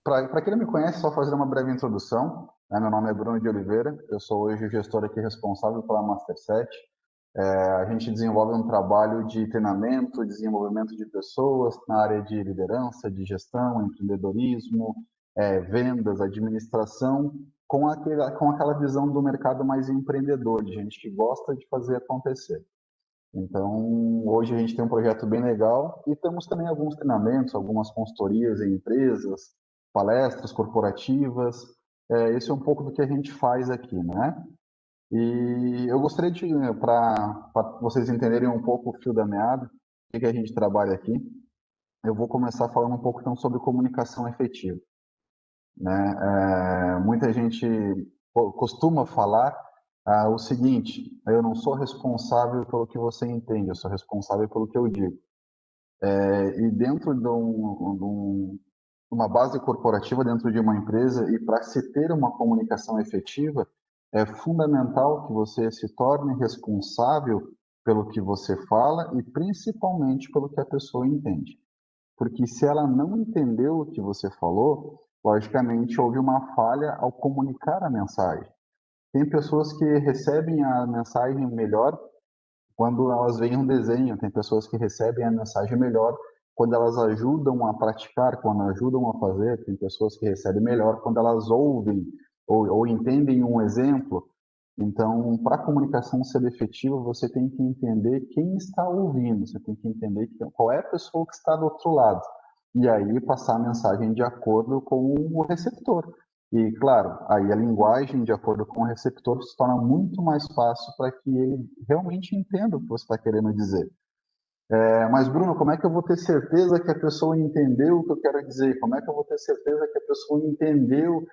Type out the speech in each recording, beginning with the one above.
Para quem não me conhece, só fazer uma breve introdução. Meu nome é Bruno de Oliveira, eu sou hoje o gestor aqui responsável pela Masterset. A gente desenvolve um trabalho de treinamento, desenvolvimento de pessoas na área de liderança, de gestão, empreendedorismo, vendas, administração, com aquela visão do mercado mais empreendedor, de gente que gosta de fazer acontecer. Então, hoje a gente tem um projeto bem legal e temos também alguns treinamentos, algumas consultorias em empresas, palestras corporativas. Esse é um pouco do que a gente faz aqui, né? E eu gostaria de, para vocês entenderem um pouco o fio da meada, o que a gente trabalha aqui, eu vou começar falando um pouco então sobre comunicação efetiva, né? Muita gente costuma falar o seguinte: eu não sou responsável pelo que você entende, eu sou responsável pelo que eu digo. E dentro de uma base corporativa, dentro de uma empresa, e para se ter uma comunicação efetiva, é fundamental que você se torne responsável pelo que você fala e principalmente pelo que a pessoa entende. Porque se ela não entendeu o que você falou, logicamente houve uma falha ao comunicar a mensagem. Tem pessoas que recebem a mensagem melhor quando elas veem um desenho, tem pessoas que recebem a mensagem melhor quando elas ajudam a praticar, quando ajudam a fazer, tem pessoas que recebem melhor quando elas ouvem ou entendem um exemplo. Então, para a comunicação ser efetiva, você tem que entender quem está ouvindo, você tem que entender qual é a pessoa que está do outro lado. E aí passar a mensagem de acordo com o receptor. E, claro, aí a linguagem de acordo com o receptor se torna muito mais fácil para que ele realmente entenda o que você está querendo dizer. Mas, Bruno, como é que eu vou ter certeza que a pessoa entendeu o que eu quero dizer? Como é que eu vou ter certeza que a pessoa entendeu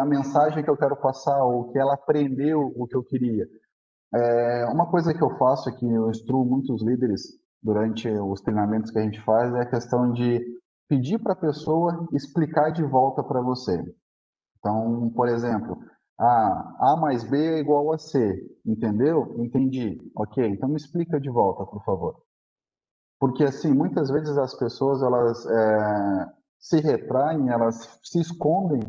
a mensagem que eu quero passar, ou que ela aprendeu o que eu queria? Uma coisa que eu faço, que eu instruo muitos líderes durante os treinamentos que a gente faz, é a questão de pedir para a pessoa explicar de volta para você. Então, por exemplo, A mais B é igual a C, entendeu? Entendi. Ok, então me explica de volta, por favor. Porque, assim, muitas vezes as pessoas, elas se retraem, elas se escondem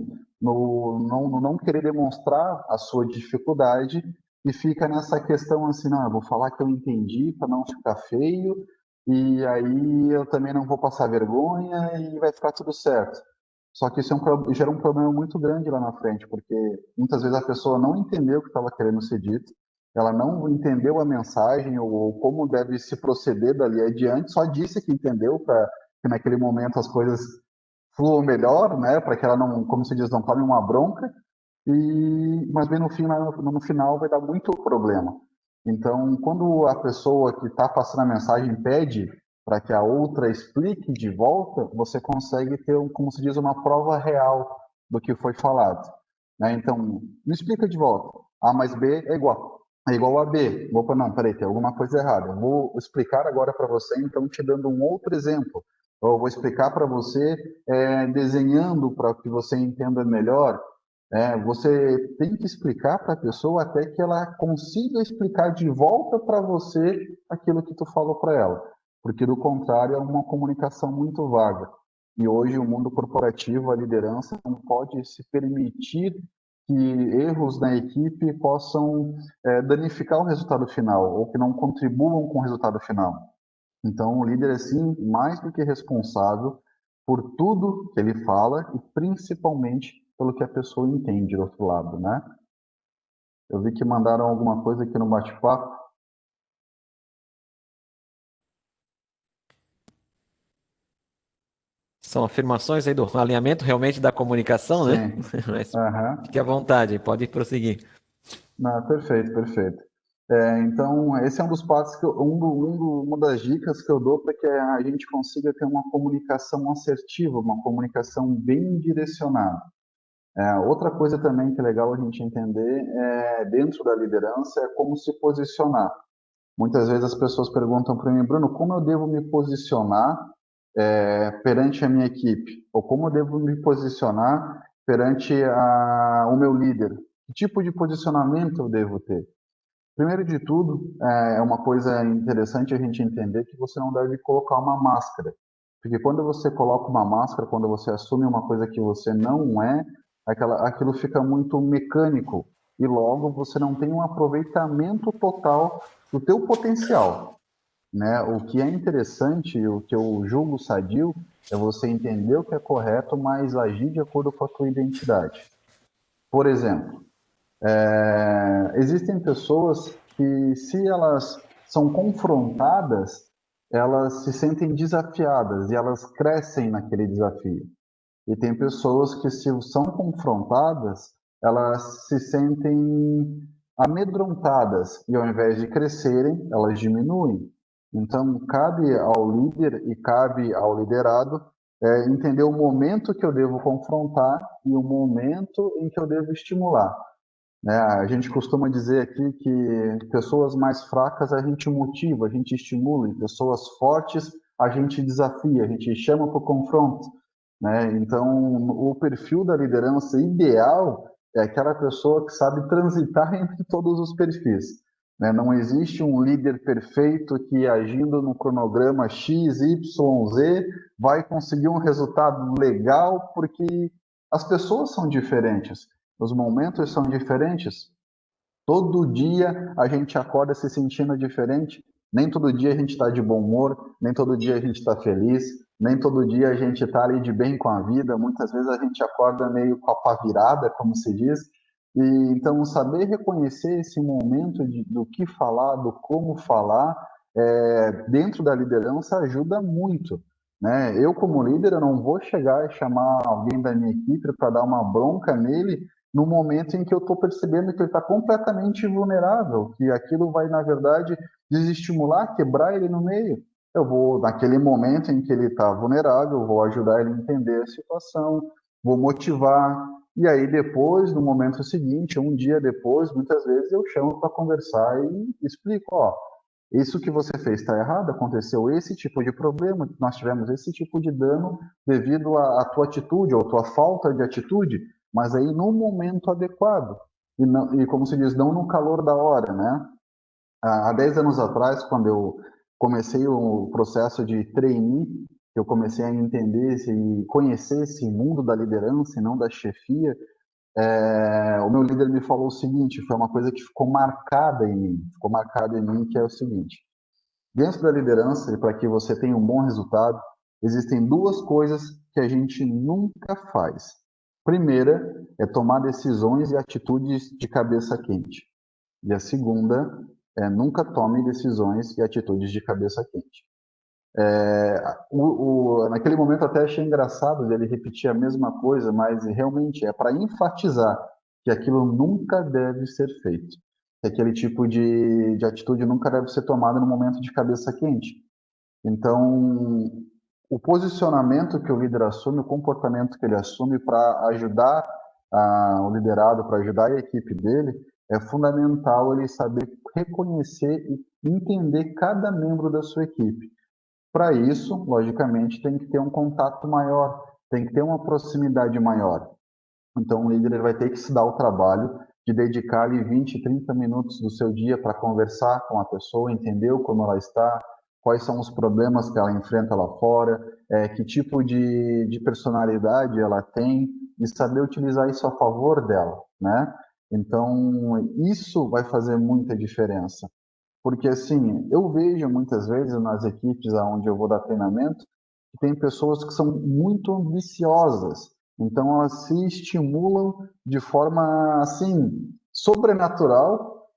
no não querer demonstrar a sua dificuldade e fica nessa questão assim: não, eu vou falar que eu entendi para não ficar feio, e aí eu também não vou passar vergonha e vai ficar tudo certo. Só que isso gera um problema muito grande lá na frente, porque muitas vezes a pessoa não entendeu o que estava querendo ser dito, ela não entendeu a mensagem ou como deve se proceder dali adiante, só disse que entendeu para que naquele momento as coisas fluam melhor, né, para que ela não, como se diz, não tome uma bronca, mas bem no final vai dar muito problema. Então, quando a pessoa que está passando a mensagem pede para que a outra explique de volta, você consegue ter, como se diz, uma prova real do que foi falado, né? Então, me explica de volta. A mais B é igual a B. Opa, não, peraí, tem alguma coisa errada. Eu vou explicar agora para você, então, te dando um outro exemplo. Eu vou explicar para você desenhando para que você entenda melhor. Você tem que explicar para a pessoa até que ela consiga explicar de volta para você aquilo que tu falou para ela, porque do contrário é uma comunicação muito vaga. E hoje o mundo corporativo, a liderança não pode se permitir que erros na equipe possam danificar o resultado final ou que não contribuam com o resultado final. Então, o líder é sim mais do que responsável por tudo que ele fala e principalmente pelo que a pessoa entende do outro lado, né? Eu vi que mandaram alguma coisa aqui no bate-papo. São afirmações aí do alinhamento realmente da comunicação, né? Sim. Mas fique à Aham. vontade, pode prosseguir. Não, perfeito, perfeito. Então, esse é um dos passos que uma das dicas que eu dou para que a gente consiga ter uma comunicação assertiva, uma comunicação bem direcionada. Outra coisa também que é legal a gente entender dentro da liderança é como se posicionar. Muitas vezes as pessoas perguntam para mim: Bruno, como eu devo me posicionar perante a minha equipe? Ou como eu devo me posicionar perante o meu líder? Que tipo de posicionamento eu devo ter? Primeiro de tudo, é uma coisa interessante a gente entender que você não deve colocar uma máscara. Porque quando você coloca uma máscara, quando você assume uma coisa que você não é, aquilo fica muito mecânico e logo você não tem um aproveitamento total do teu potencial, né? O que é interessante, o que eu julgo sadio, é você entender o que é correto, mas agir de acordo com a tua identidade. Por exemplo, existem pessoas que, se elas são confrontadas, elas se sentem desafiadas e elas crescem naquele desafio. E tem pessoas que, se são confrontadas, elas se sentem amedrontadas e, ao invés de crescerem, elas diminuem. Então, cabe ao líder e cabe ao liderado entender o momento que eu devo confrontar e o momento em que eu devo estimular, né? A gente costuma dizer aqui que pessoas mais fracas a gente motiva, a gente estimula, e pessoas fortes a gente desafia, a gente chama para o confronto, né? Então, o perfil da liderança ideal é aquela pessoa que sabe transitar entre todos os perfis, né? Não existe um líder perfeito que, agindo no cronograma X, Y, Z, vai conseguir um resultado legal, porque as pessoas são diferentes. Os momentos são diferentes. Todo dia a gente acorda se sentindo diferente. Nem todo dia a gente está de bom humor, nem todo dia a gente está feliz, nem todo dia a gente está ali de bem com a vida. Muitas vezes a gente acorda meio com a pá virada, como se diz. E então saber reconhecer esse momento do que falar, do como falar, dentro da liderança ajuda muito, né? Eu, como líder, eu não vou chegar e chamar alguém da minha equipe para dar uma bronca nele no momento em que eu estou percebendo que ele está completamente vulnerável, que aquilo vai, na verdade, desestimular, quebrar ele no meio. Eu vou, naquele momento em que ele está vulnerável, vou ajudar ele a entender a situação, vou motivar, e aí depois, no momento seguinte, um dia depois, muitas vezes eu chamo para conversar e explico, ó, isso que você fez está errado, aconteceu esse tipo de problema, nós tivemos esse tipo de dano devido à tua atitude ou tua falta de atitude, mas aí no momento adequado. E, não, e como se diz, não no calor da hora, né? Há 10 anos atrás, quando eu comecei o processo de trainee, eu comecei a entender e conhecer esse mundo da liderança e não da chefia, o meu líder me falou o seguinte, foi uma coisa que ficou marcada em mim, que é o seguinte: dentro da liderança, e para que você tenha um bom resultado, existem duas coisas que a gente nunca faz. Primeira é tomar decisões e atitudes de cabeça quente. E a segunda é nunca tome decisões e atitudes de cabeça quente. Naquele momento até achei engraçado ele repetir a mesma coisa, mas realmente é para enfatizar que aquilo nunca deve ser feito. Aquele tipo de atitude nunca deve ser tomada no momento de cabeça quente. Então, o posicionamento que o líder assume, o comportamento que ele assume para ajudar o liderado, para ajudar a equipe dele, é fundamental ele saber reconhecer e entender cada membro da sua equipe. Para isso, logicamente, tem que ter um contato maior, tem que ter uma proximidade maior. Então, o líder ele vai ter que se dar o trabalho de dedicar ali 20, 30 minutos do seu dia para conversar com a pessoa, entender como ela está, quais são os problemas que ela enfrenta lá fora, que tipo de personalidade ela tem, e saber utilizar isso a favor dela, né? Então, isso vai fazer muita diferença. Porque, assim, eu vejo muitas vezes nas equipes onde eu vou dar treinamento, que tem pessoas que são muito ambiciosas. Então, elas se estimulam de forma, assim, sobrenatural,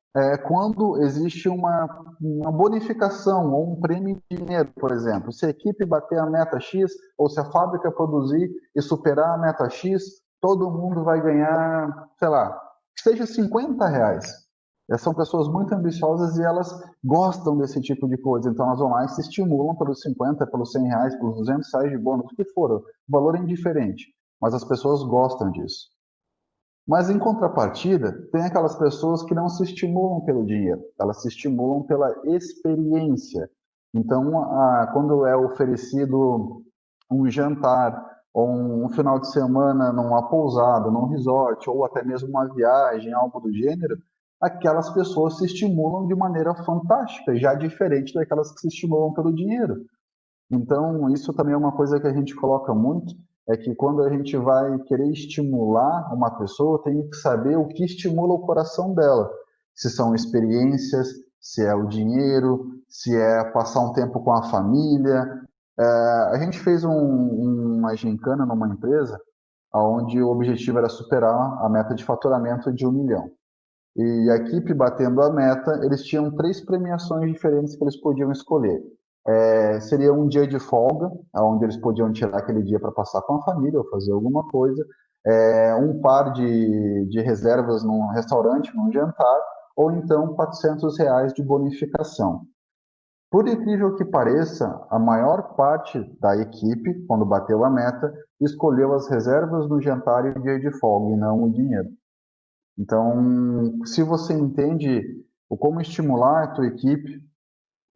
quando existe uma bonificação ou um prêmio de dinheiro, por exemplo. Se a equipe bater a meta X, ou se a fábrica produzir e superar a meta X, todo mundo vai ganhar, sei lá, que seja R$ 50. São pessoas muito ambiciosas e elas gostam desse tipo de coisa. Então, elas vão lá e se estimulam pelos 50, pelos R$ 100, pelos R$ 200 de bônus, o que for. O valor é indiferente, mas as pessoas gostam disso. Mas, em contrapartida, tem aquelas pessoas que não se estimulam pelo dinheiro, elas se estimulam pela experiência. Então, quando é oferecido um jantar ou um final de semana numa pousada, num resort, ou até mesmo uma viagem, algo do gênero, aquelas pessoas se estimulam de maneira fantástica, já diferente daquelas que se estimulam pelo dinheiro. Então, isso também é uma coisa que a gente coloca muito, é que quando a gente vai querer estimular uma pessoa, tem que saber o que estimula o coração dela. Se são experiências, se é o dinheiro, se é passar um tempo com a família. A gente fez uma gincana numa empresa, onde o objetivo era superar a meta de faturamento de 1 milhão. E a equipe batendo a meta, eles tinham 3 premiações diferentes que eles podiam escolher. Seria um dia de folga, onde eles podiam tirar aquele dia para passar com a família ou fazer alguma coisa. Um par de reservas num restaurante, num jantar, ou então R$ 400 de bonificação. Por incrível que pareça, a maior parte da equipe, quando bateu a meta, escolheu as reservas do jantar e o dia de folga, e não o dinheiro. Então, se você entende o como estimular a tua equipe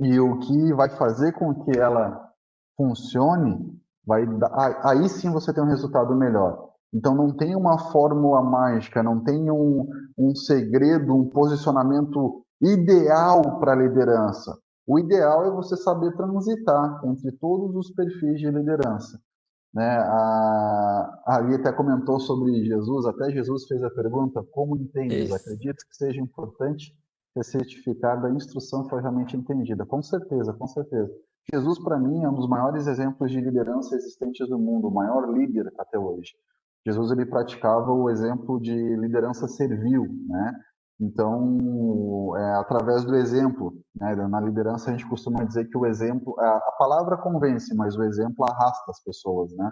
e o que vai fazer com que ela funcione, aí sim você tem um resultado melhor. Então, não tem uma fórmula mágica, não tem um segredo, um posicionamento ideal para a liderança. O ideal é você saber transitar entre todos os perfis de liderança, né? A Ali até comentou sobre Jesus, até Jesus fez a pergunta: como entendes? Isso. Acredito que seja importante ser certificado a instrução foi realmente entendida. Com certeza, com certeza. Jesus, para mim, é um dos maiores exemplos de liderança existentes no mundo, o maior líder até hoje. Jesus, ele praticava o exemplo de liderança servil, né? Então, através do exemplo, né? Na liderança a gente costuma dizer que o exemplo, a palavra convence, mas o exemplo arrasta as pessoas, né?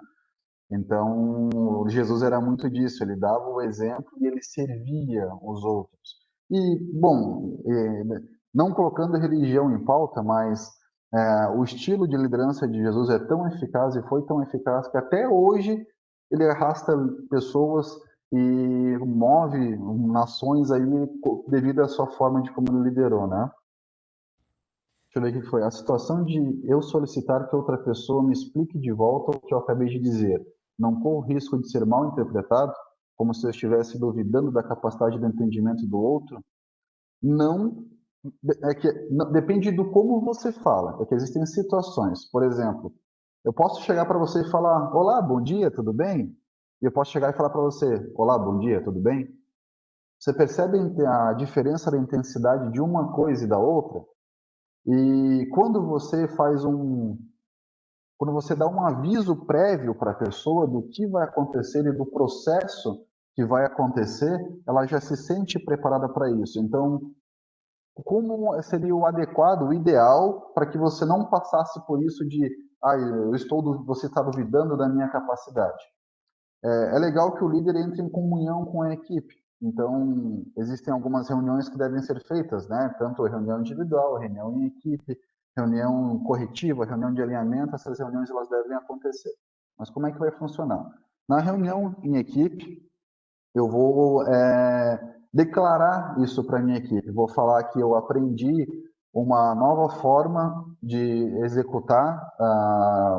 Então, Jesus era muito disso, ele dava o exemplo e ele servia os outros. E, bom, não colocando a religião em pauta, mas o estilo de liderança de Jesus é tão eficaz e foi tão eficaz que até hoje ele arrasta pessoas e move nações aí devido à sua forma de como ele liderou, né? Deixa eu ver o que foi. A situação de eu solicitar que outra pessoa me explique de volta o que eu acabei de dizer. Não corro o risco de ser mal interpretado, como se eu estivesse duvidando da capacidade de entendimento do outro? Não, depende do como você fala. É que existem situações. Por exemplo, eu posso chegar para você e falar: olá, bom dia, tudo bem? E eu posso chegar e falar para você: olá, bom dia, tudo bem? Você percebe a diferença da intensidade de uma coisa e da outra? E quando você dá um aviso prévio para a pessoa do que vai acontecer e do processo que vai acontecer, ela já se sente preparada para isso. Então, como seria o adequado, o ideal, para que você não passasse por isso de, você está duvidando da minha capacidade? É legal que o líder entre em comunhão com a equipe. Então, existem algumas reuniões que devem ser feitas, né? Tanto reunião individual, reunião em equipe, reunião corretiva, reunião de alinhamento, essas reuniões elas devem acontecer. Mas como é que vai funcionar? Na reunião em equipe, eu vou declarar isso para a minha equipe. Vou falar que eu aprendi uma nova forma de executar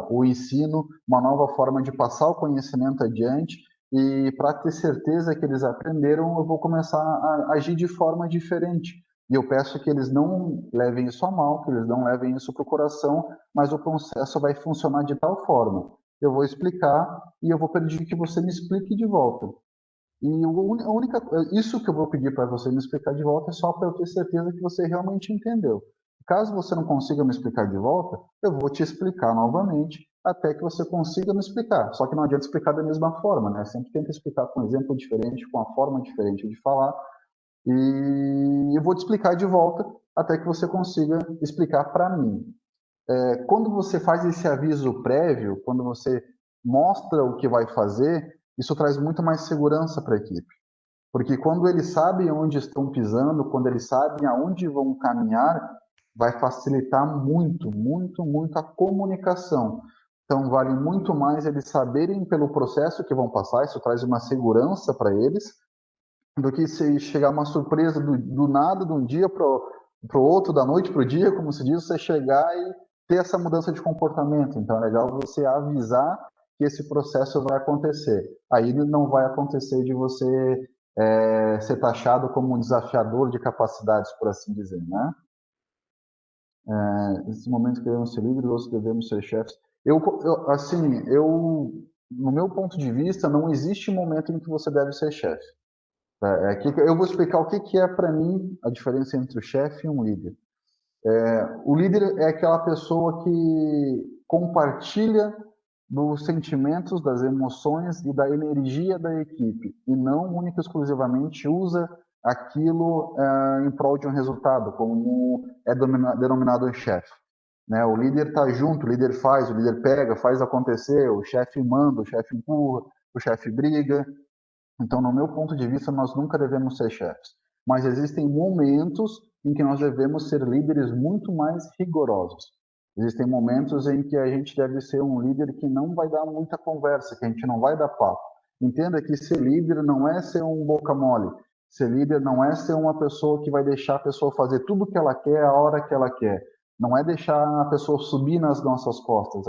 o ensino, uma nova forma de passar o conhecimento adiante. E para ter certeza que eles aprenderam, eu vou começar a agir de forma diferente. E eu peço que eles não levem isso a mal, que eles não levem isso para o coração, mas o processo vai funcionar de tal forma. Eu vou explicar e eu vou pedir que você me explique de volta. E isso que eu vou pedir para você me explicar de volta é só para eu ter certeza que você realmente entendeu. Caso você não consiga me explicar de volta, eu vou te explicar novamente até que você consiga me explicar. Só que não adianta explicar da mesma forma, né? Sempre tenta explicar com um exemplo diferente, com uma forma diferente de falar. E eu vou te explicar de volta até que você consiga explicar para mim. Quando você faz esse aviso prévio, quando você mostra o que vai fazer, isso traz muito mais segurança para a equipe. Porque quando eles sabem onde estão pisando, quando eles sabem aonde vão caminhar, vai facilitar muito, muito, muito a comunicação. Então, vale muito mais eles saberem pelo processo que vão passar, isso traz uma segurança para eles, do que se chegar uma surpresa do nada, de um dia para o outro, da noite para o dia, como se diz, você chegar e ter essa mudança de comportamento. Então, é legal você avisar que esse processo vai acontecer. Aí não vai acontecer de você ser taxado como um desafiador de capacidades, por assim dizer, né? Existem momentos que devemos ser líderes, outros devemos ser chefes. Assim, no meu ponto de vista, não existe momento em que você deve ser chefe. Eu vou explicar o que que é para mim a diferença entre o chefe e um líder. O líder é aquela pessoa que compartilha dos sentimentos, das emoções e da energia da equipe, e não única e exclusivamente usa aquilo em prol de um resultado, como é denominado o chefe. Né? O líder está junto, o líder faz, o líder pega, faz acontecer, o chefe manda, o chefe empurra, o chefe briga. Então, no meu ponto de vista, nós nunca devemos ser chefes, mas existem momentos em que nós devemos ser líderes muito mais rigorosos. Existem momentos em que a gente deve ser um líder que não vai dar muita conversa, que a gente não vai dar papo. Entenda que ser líder não é ser um boca mole. Ser líder não é ser uma pessoa que vai deixar a pessoa fazer tudo o que ela quer, a hora que ela quer. Não é deixar a pessoa subir nas nossas costas.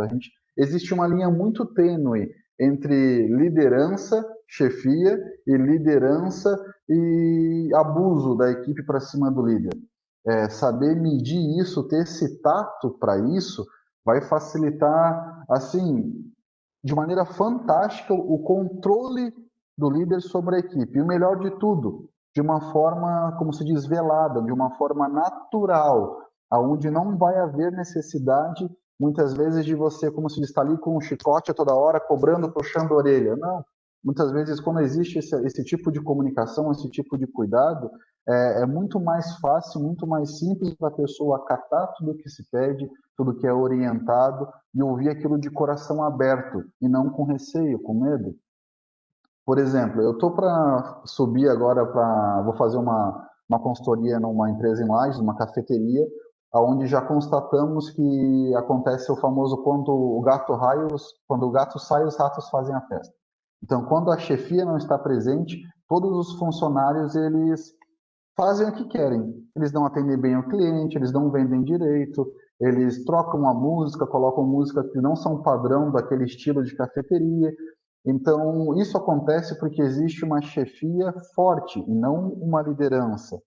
Existe uma linha muito tênue entre liderança, chefia e liderança e abuso da equipe para cima do líder. Saber medir isso, ter esse tato para isso, vai facilitar, assim, de maneira fantástica o controle do líder sobre a equipe. E o melhor de tudo, de uma forma, como se diz, velada, de uma forma natural, aonde não vai haver necessidade, muitas vezes, de você, como se diz, estar ali com um chicote a toda hora, cobrando, puxando a orelha. Não. Muitas vezes, quando existe esse tipo de comunicação, esse tipo de cuidado, é muito mais fácil, muito mais simples para a pessoa acatar tudo o que se pede, tudo que é orientado, e ouvir aquilo de coração aberto e não com receio, com medo. Por exemplo, eu estou para subir agora vou fazer uma consultoria numa empresa em Lages, uma cafeteria, aonde já constatamos que acontece o famoso quando o gato sai, os ratos fazem a festa. Então, quando a chefia não está presente, todos os funcionários eles fazem o que querem. Eles não atendem bem o cliente, eles não vendem direito, eles trocam a música, colocam música que não são padrão daquele estilo de cafeteria. Então, isso acontece porque existe uma chefia forte e não uma liderança.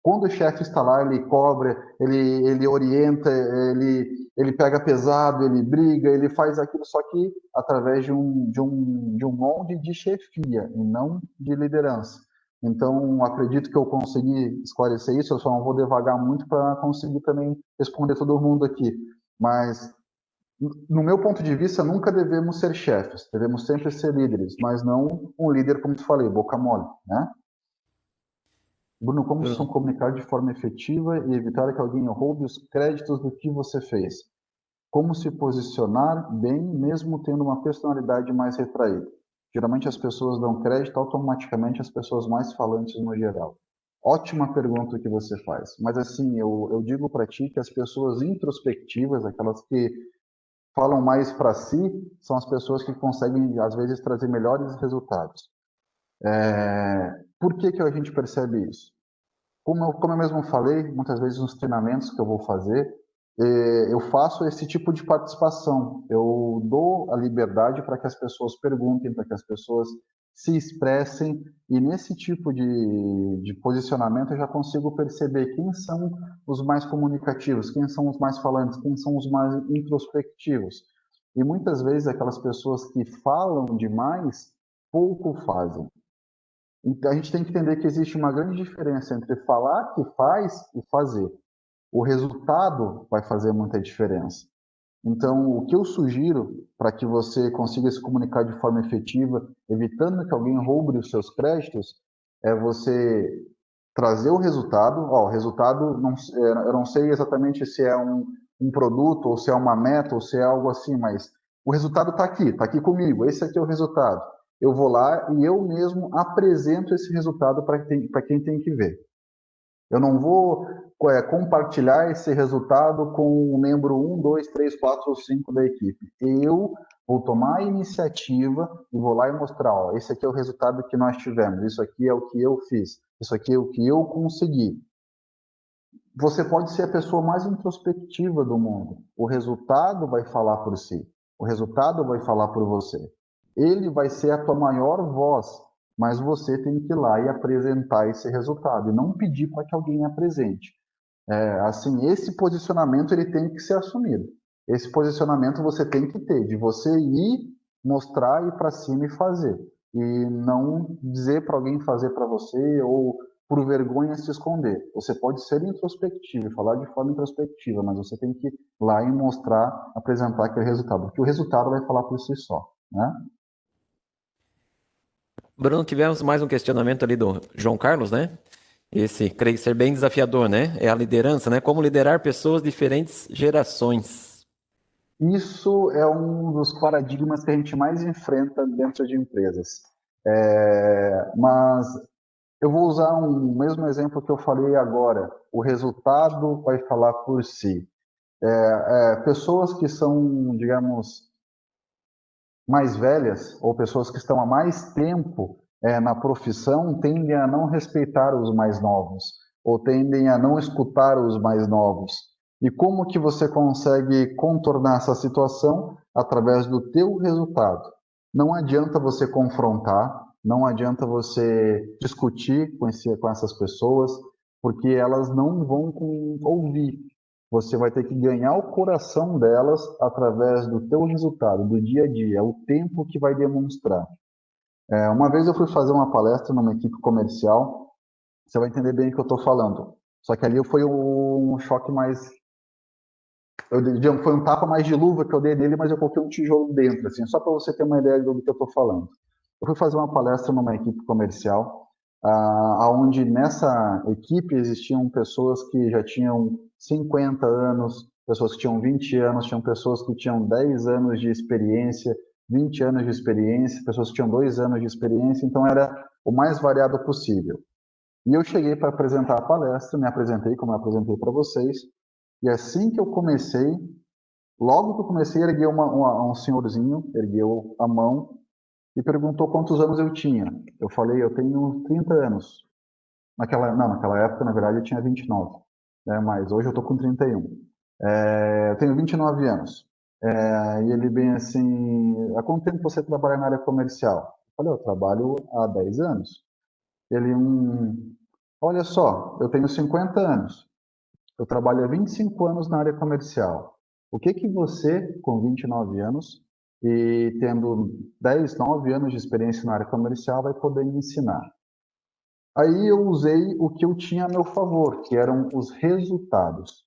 Quando o chefe está lá, ele cobra, ele orienta, ele pega pesado, ele briga, ele faz aquilo só que através de um molde de chefia e não de liderança. Então, acredito que eu consegui esclarecer isso, eu só não vou devagar muito para conseguir também responder todo mundo aqui. Mas, no meu ponto de vista, nunca devemos ser chefes, devemos sempre ser líderes, mas não um líder, como tu falei, boca mole, né? Bruno, como se Bruno, comunicar de forma efetiva e evitar que alguém roube os créditos do que você fez? Como se posicionar bem, mesmo tendo uma personalidade mais retraída? Geralmente as pessoas dão crédito automaticamente às pessoas mais falantes no geral. Ótima pergunta que você faz. Mas assim, eu digo para ti que as pessoas introspectivas, aquelas que falam mais para si, são as pessoas que conseguem, às vezes, trazer melhores resultados. Por que que a gente percebe isso? Como eu mesmo falei, muitas vezes nos treinamentos que eu vou fazer, eu faço esse tipo de participação. Eu dou a liberdade para que as pessoas perguntem, para que as pessoas se expressem, e nesse tipo de posicionamento eu já consigo perceber quem são os mais comunicativos, quem são os mais falantes, quem são os mais introspectivos. E muitas vezes aquelas pessoas que falam demais, pouco fazem. Então, a gente tem que entender que existe uma grande diferença entre falar que faz e fazer. O resultado vai fazer muita diferença. Então, o que eu sugiro para que você consiga se comunicar de forma efetiva, evitando que alguém roube os seus créditos, é você trazer o resultado. Ó, o resultado, eu não sei exatamente se é um produto, ou se é uma meta, ou se é algo assim, mas o resultado está aqui comigo. Esse aqui é o resultado. Eu vou lá e eu mesmo apresento esse resultado para quem tem que ver. Eu não vou compartilhar esse resultado com o membro 1, 2, 3, 4 ou 5 da equipe. Eu vou tomar a iniciativa e vou lá e mostrar, ó, esse aqui é o resultado que nós tivemos, isso aqui é o que eu fiz, isso aqui é o que eu consegui. Você pode ser a pessoa mais introspectiva do mundo. O resultado vai falar por si. O resultado vai falar por você. Ele vai ser a tua maior voz, mas você tem que ir lá e apresentar esse resultado e não pedir para que alguém apresente. Assim, esse posicionamento ele tem que ser assumido. Esse posicionamento você tem que ter, de você ir, mostrar, ir para cima e fazer. E não dizer para alguém fazer para você ou por vergonha se esconder. Você pode ser introspectivo e falar de forma introspectiva, mas você tem que ir lá e mostrar, apresentar aquele resultado, porque o resultado vai falar por si só, né? Bruno, tivemos mais um questionamento ali do João Carlos, né? Esse, creio ser bem desafiador, né? É a liderança, né? Como liderar pessoas de diferentes gerações. Isso é um dos paradigmas que a gente mais enfrenta dentro de empresas. Mas eu vou usar um mesmo exemplo que eu falei agora. O resultado vai falar por si. Pessoas que são, digamos, mais velhas ou pessoas que estão há mais tempo na profissão tendem a não respeitar os mais novos ou tendem a não escutar os mais novos. E como que você consegue contornar essa situação? Através do teu resultado. Não adianta você confrontar, não adianta você discutir com essas pessoas, porque elas não vão ouvir. Você vai ter que ganhar o coração delas através do teu resultado, do dia a dia, é o tempo que vai demonstrar. Uma vez eu fui fazer uma palestra numa equipe comercial, você vai entender bem o que eu estou falando. Só que ali foi um choque mais, foi um tapa mais de luva que eu dei nele, mas eu coloquei um tijolo dentro, assim, só para você ter uma ideia do que eu estou falando. Eu fui fazer uma palestra numa equipe comercial, onde nessa equipe existiam pessoas que já tinham 50 anos, pessoas que tinham 20 anos, tinham pessoas que tinham 10 anos de experiência, 20 anos de experiência, pessoas que tinham 2 anos de experiência, então era o mais variado possível. E eu cheguei para apresentar a palestra, me apresentei como eu apresentei para vocês, e assim que eu comecei, logo que eu comecei, ergueu um senhorzinho, ergueu a mão e perguntou quantos anos eu tinha. Eu falei, eu tenho 30 anos. Naquela época, na verdade, eu tinha 29, né? Mas hoje eu estou com 31. Eu tenho 29 anos. E ele bem assim, há quanto tempo você trabalha na área comercial? Eu falei, eu trabalho há 10 anos. Ele, olha só, eu tenho 50 anos. Eu trabalho há 25 anos na área comercial. O que que você, com 29 anos e tendo 10, 9 anos de experiência na área comercial, vai poder me ensinar? Aí eu usei o que eu tinha a meu favor, que eram os resultados.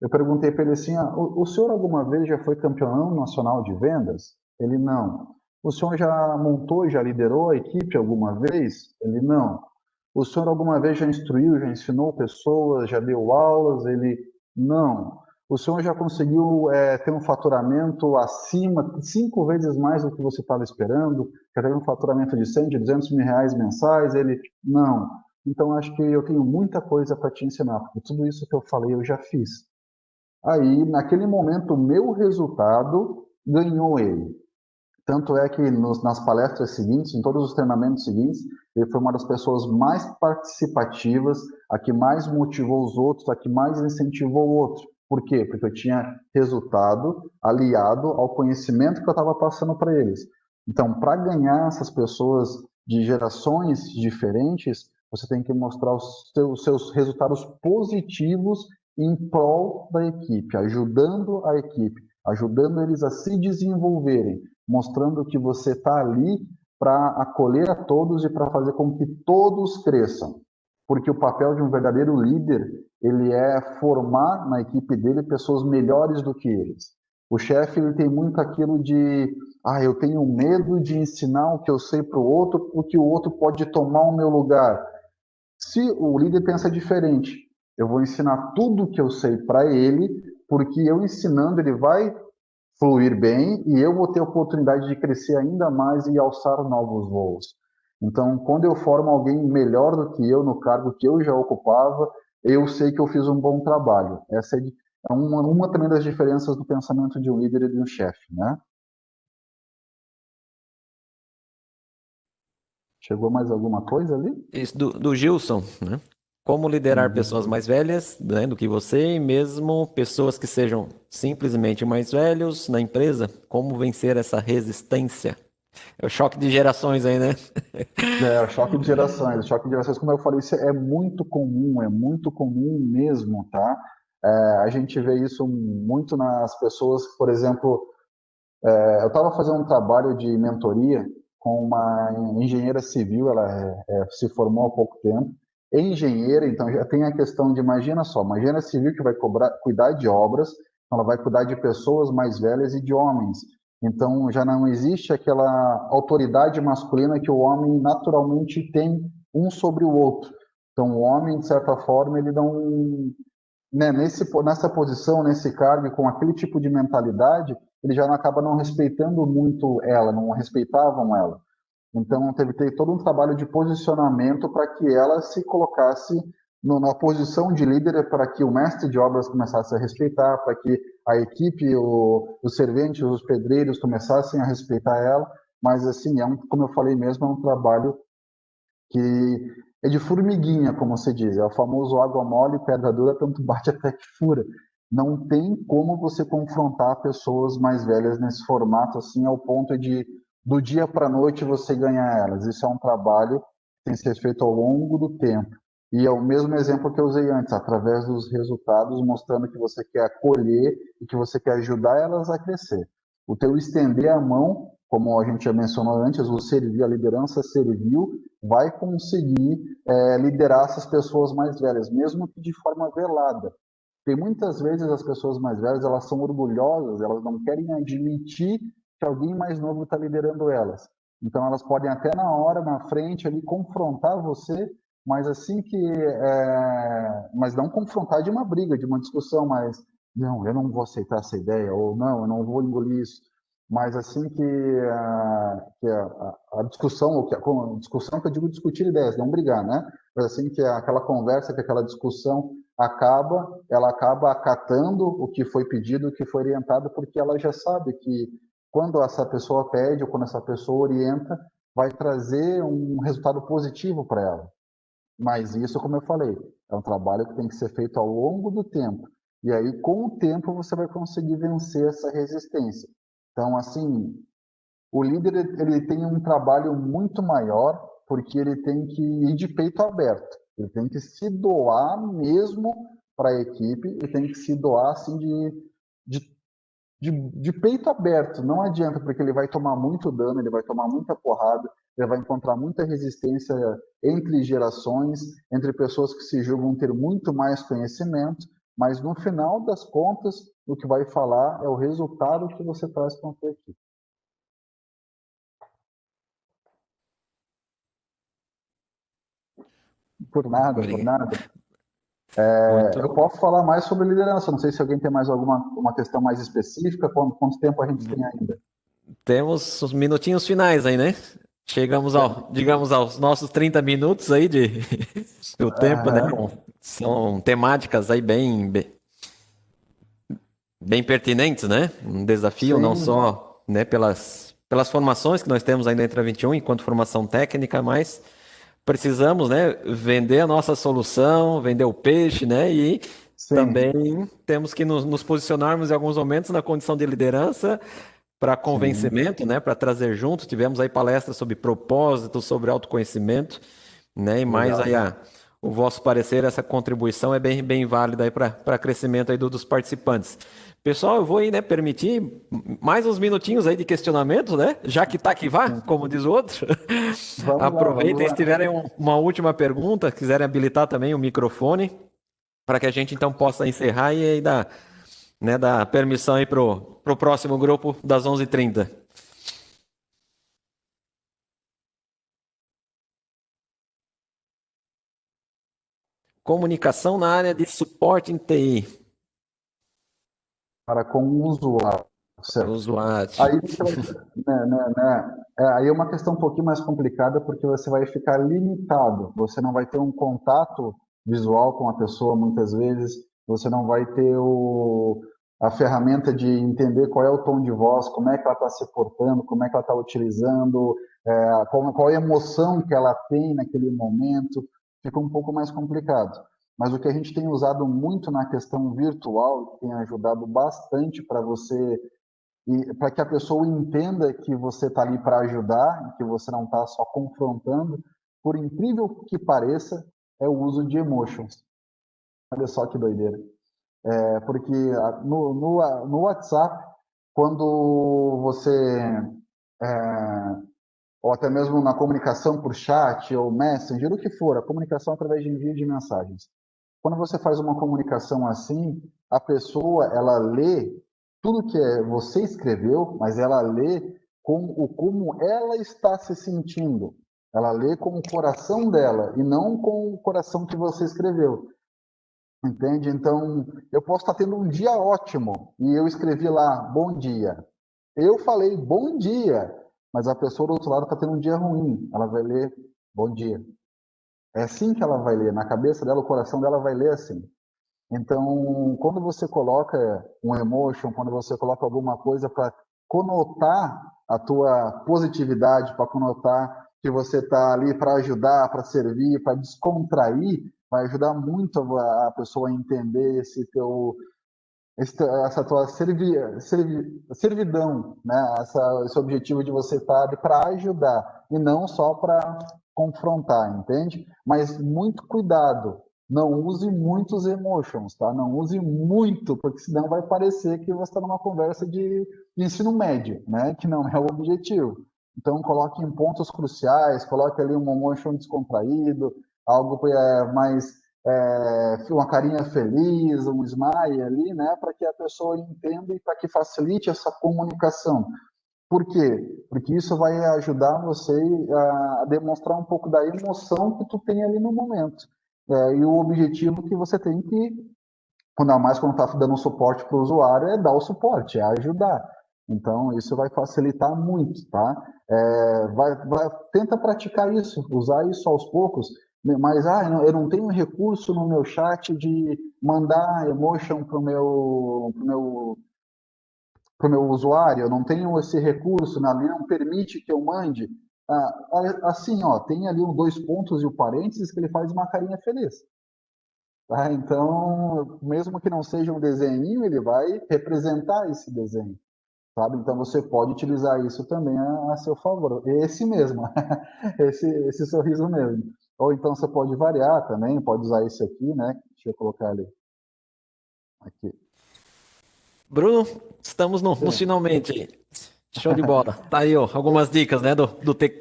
Eu perguntei para ele assim: o senhor alguma vez já foi campeão nacional de vendas? Ele não. O senhor já montou, já liderou a equipe alguma vez? Ele não. O senhor alguma vez já instruiu, já ensinou pessoas, já deu aulas? Ele não. O senhor já conseguiu ter um faturamento acima, 5 vezes mais do que você estava esperando? Já teve um faturamento de 100, de 200 mil reais mensais? Ele não. Então, acho que eu tenho muita coisa para te ensinar, porque tudo isso que eu falei eu já fiz. Aí, naquele momento, o meu resultado ganhou ele. Tanto é que nas palestras seguintes, em todos os treinamentos seguintes, ele foi uma das pessoas mais participativas, a que mais motivou os outros, a que mais incentivou o outro. Por quê? Porque eu tinha resultado aliado ao conhecimento que eu estava passando para eles. Então, para ganhar essas pessoas de gerações diferentes, você tem que mostrar os seus resultados positivos em prol da equipe, ajudando a equipe, ajudando eles a se desenvolverem, mostrando que você está ali para acolher a todos e para fazer com que todos cresçam. Porque o papel de um verdadeiro líder, ele é formar na equipe dele pessoas melhores do que eles. O chefe, ele tem muito aquilo de, eu tenho medo de ensinar o que eu sei para o outro, porque o outro pode tomar o meu lugar. Se o líder pensa diferente, eu vou ensinar tudo o que eu sei para ele, porque eu ensinando ele vai fluir bem e eu vou ter a oportunidade de crescer ainda mais e alçar novos voos. Então, quando eu formo alguém melhor do que eu no cargo que eu já ocupava, eu sei que eu fiz um bom trabalho. Essa é uma também das diferenças do pensamento de um líder e de um chefe, né? Chegou mais alguma coisa ali? Isso do Gilson, né? Como liderar pessoas Uhum. mais velhas, né, do que você, e mesmo pessoas que sejam simplesmente mais velhos na empresa, como vencer essa resistência? É o choque de gerações aí, né? É, o choque de gerações. O choque de gerações, como eu falei, isso é muito comum mesmo, tá? É, a gente vê isso muito nas pessoas, por exemplo, eu estava fazendo um trabalho de mentoria com uma engenheira civil, ela se formou há pouco tempo. É engenheira, então já tem a questão de, imagina só, uma engenheira civil que vai cuidar de obras, ela vai cuidar de pessoas mais velhas e de homens. Então já não existe aquela autoridade masculina que o homem naturalmente tem um sobre o outro. Então o homem, de certa forma, ele não, né, nessa posição, nesse cargo, com aquele tipo de mentalidade, ele já não acaba não respeitando muito ela, não respeitavam ela. Então, teve que ter todo um trabalho de posicionamento para que ela se colocasse na posição de líder, para que o mestre de obras começasse a respeitar, para que a equipe, os serventes, os pedreiros começassem a respeitar ela. Mas, assim, como eu falei mesmo, é um trabalho que é de formiguinha, como se diz, é o famoso água mole, pedra dura, tanto bate até que fura. Não tem como você confrontar pessoas mais velhas nesse formato assim, ao ponto de do dia para a noite você ganhar elas. Isso é um trabalho que tem que ser feito ao longo do tempo. E é o mesmo exemplo que eu usei antes, através dos resultados, mostrando que você quer acolher e que você quer ajudar elas a crescer. O teu estender a mão, como a gente já mencionou antes, o servir, a liderança servil, vai conseguir liderar essas pessoas mais velhas, mesmo que de forma velada. Porque muitas vezes as pessoas mais velhas elas são orgulhosas, elas não querem admitir que alguém mais novo está liderando elas. Então elas podem até na hora, na frente ali confrontar você, mas assim que, mas não confrontar de uma briga, de uma discussão, mas não, eu não vou aceitar essa ideia ou não, eu não vou engolir isso. Mas assim que a discussão, a discussão que eu digo discutir ideias, não brigar, né? Mas assim que aquela conversa, que aquela discussão ela acaba acatando o que foi pedido, o que foi orientado, porque ela já sabe que quando essa pessoa pede ou quando essa pessoa orienta, vai trazer um resultado positivo para ela. Mas isso, como eu falei, é um trabalho que tem que ser feito ao longo do tempo. E aí, com o tempo, você vai conseguir vencer essa resistência. Então, assim, o líder ele tem um trabalho muito maior porque ele tem que ir de peito aberto. Ele tem que se doar mesmo para a equipe e tem que se doar assim de, de peito aberto. Não adianta, porque ele vai tomar muito dano, ele vai tomar muita porrada, ele vai encontrar muita resistência entre gerações, entre pessoas que se julgam ter muito mais conhecimento, mas no final das contas, o que vai falar é o resultado que você traz para a sua equipe. Por nada, por Obrigado. nada. Eu Muito. posso falar mais sobre liderança. Não sei se alguém tem mais alguma uma questão mais específica. Quanto tempo a gente tem ainda? Temos os minutinhos finais aí, né? Chegamos ao, digamos, aos nossos 30 minutos aí de do tempo, né? Aham. São temáticas aí bem pertinentes, né? Um desafio não Sim, só, né, pelas formações que nós temos ainda entre a 21 enquanto formação técnica, mas precisamos, né, vender a nossa solução, vender o peixe, né? E sim, também temos que nos posicionarmos em alguns momentos na condição de liderança para sim. convencimento, né, para trazer junto. Tivemos aí palestras sobre propósito, sobre autoconhecimento, né, e mais aí Legal. o vosso parecer, essa contribuição é bem válida aí para crescimento aí dos participantes. Pessoal, eu vou aí, né, permitir mais uns minutinhos aí de questionamento, né, já que tá que vá, Sim. como diz o outro. Vamos lá, vamos Aproveitem, se lá. tiverem uma última pergunta, quiserem habilitar também o microfone, para que a gente então possa encerrar e aí dar, né, dar permissão aí pro próximo grupo das 11h30. Comunicação na área de suporte em TI. Para com o usuário, certo? Usuário. Aí você vai, aí é uma questão um pouquinho mais complicada porque você vai ficar limitado. Você não vai ter um contato visual com a pessoa muitas vezes. Você não vai ter a ferramenta de entender qual é o tom de voz, como é que ela está se portando, como é que ela está utilizando, qual é a emoção que ela tem naquele momento. Fica um pouco mais complicado. Mas o que a gente tem usado muito na questão virtual, que tem ajudado bastante para você e para que a pessoa entenda que você está ali para ajudar, que você não está só confrontando, por incrível que pareça, é o uso de emotions. Olha só que doideira. Porque no WhatsApp, quando você, é, ou até mesmo na comunicação por chat ou Messenger, o que for, a comunicação através de envio de mensagens. Quando você faz uma comunicação assim, a pessoa, ela lê tudo que você escreveu, mas ela lê como ela está se sentindo. Ela lê com o coração dela e não com o coração que você escreveu. Entende? Então, eu posso estar tendo um dia ótimo e eu escrevi lá, bom dia. Eu falei bom dia, mas a pessoa do outro lado está tendo um dia ruim. Ela vai ler bom dia. É assim que ela vai ler. Na cabeça dela, o coração dela vai ler assim. Então, quando você coloca um emotion, quando você coloca alguma coisa para conotar a tua positividade, para conotar que você está ali para ajudar, para servir, para descontrair, vai ajudar muito a pessoa a entender essa tua servidão, né? Esse objetivo de você estar ali para ajudar e não só para confrontar, entende? Mas muito cuidado, não use muitos emotions, tá? Não use muito, porque senão vai parecer que você está numa conversa de ensino médio, né? Que não é o objetivo. Então, coloque em pontos cruciais, coloque ali um emotion descontraído, algo mais uma carinha feliz, um smile ali, né, para que a pessoa entenda e para que facilite essa comunicação. Por quê? Porque isso vai ajudar você a demonstrar um pouco da emoção que tu tem ali no momento. E o objetivo que você tem que, ainda mais quando está dando suporte para o usuário, é dar o suporte, é ajudar. Então, isso vai facilitar muito, tá? Tenta praticar isso, usar isso aos poucos, mas eu não tenho recurso no meu chat de mandar emotion pro meu usuário, eu não tenho esse recurso, na lei não permite que eu mande. Assim, ó, tem ali os dois pontos e o parênteses que ele faz uma carinha feliz. Tá? Então, mesmo que não seja um desenho, ele vai representar esse desenho. Sabe? Então você pode utilizar isso também a seu favor. Esse mesmo, esse sorriso mesmo. Ou então você pode variar também, pode usar esse aqui, né? Deixa eu colocar ali. Aqui. Bruno, estamos no finalmente aí. Show de bola. Tá aí, ó, algumas dicas, né,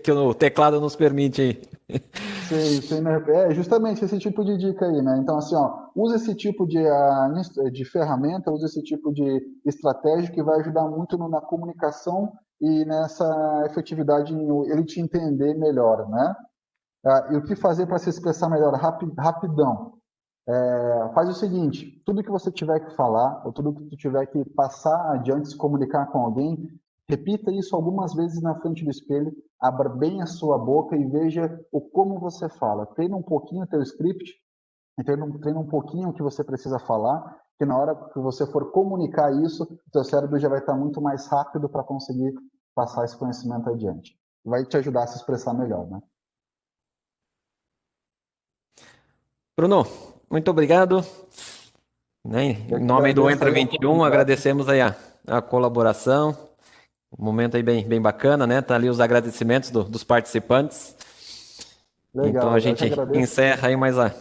que o teclado nos permite aí. Sei, né? Justamente esse tipo de dica aí, né? Então, assim, ó, usa esse tipo de ferramenta, usa esse tipo de estratégia que vai ajudar muito na comunicação e nessa efetividade, ele te entender melhor, né? E o que fazer para se expressar melhor? Rapidão. Faz o seguinte, tudo que você tiver que falar, ou tudo que tu tiver que passar adiante, se comunicar com alguém, repita isso algumas vezes na frente do espelho, abra bem a sua boca e veja como você fala. Treina um pouquinho o teu script, treina um pouquinho o que você precisa falar, que na hora que você for comunicar isso, o teu cérebro já vai estar muito mais rápido para conseguir passar esse conhecimento adiante. Vai te ajudar a se expressar melhor, né? Bruno, muito obrigado. Né? Eu Em que nome do agradeço Entra aí a 21, oportunidade. agradecemos aí a colaboração. Um momento aí bem bacana, né? Tá ali os agradecimentos dos participantes. Então a Legal, eu que gente agradeço. encerra aí mais a.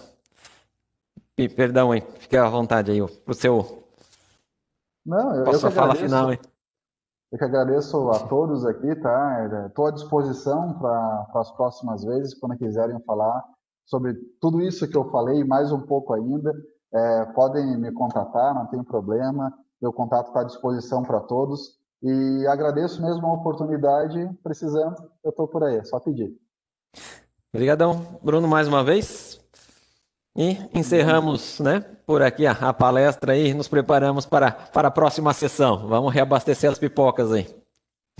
Perdão aí, fique à vontade aí, pro seu. Não, eu que Posso falar agradeço. final aí. Eu que agradeço a todos aqui, tá? Estou à disposição para as próximas vezes, quando quiserem falar sobre tudo isso que eu falei e mais um pouco ainda. Podem me contatar, não tem problema. Meu contato está à disposição para todos. E agradeço mesmo a oportunidade. Precisando, eu estou por aí, é só pedir. Obrigadão, Bruno, mais uma vez. E Bom, encerramos, né, por aqui a palestra aí, nos preparamos para a próxima sessão. Vamos reabastecer as pipocas aí.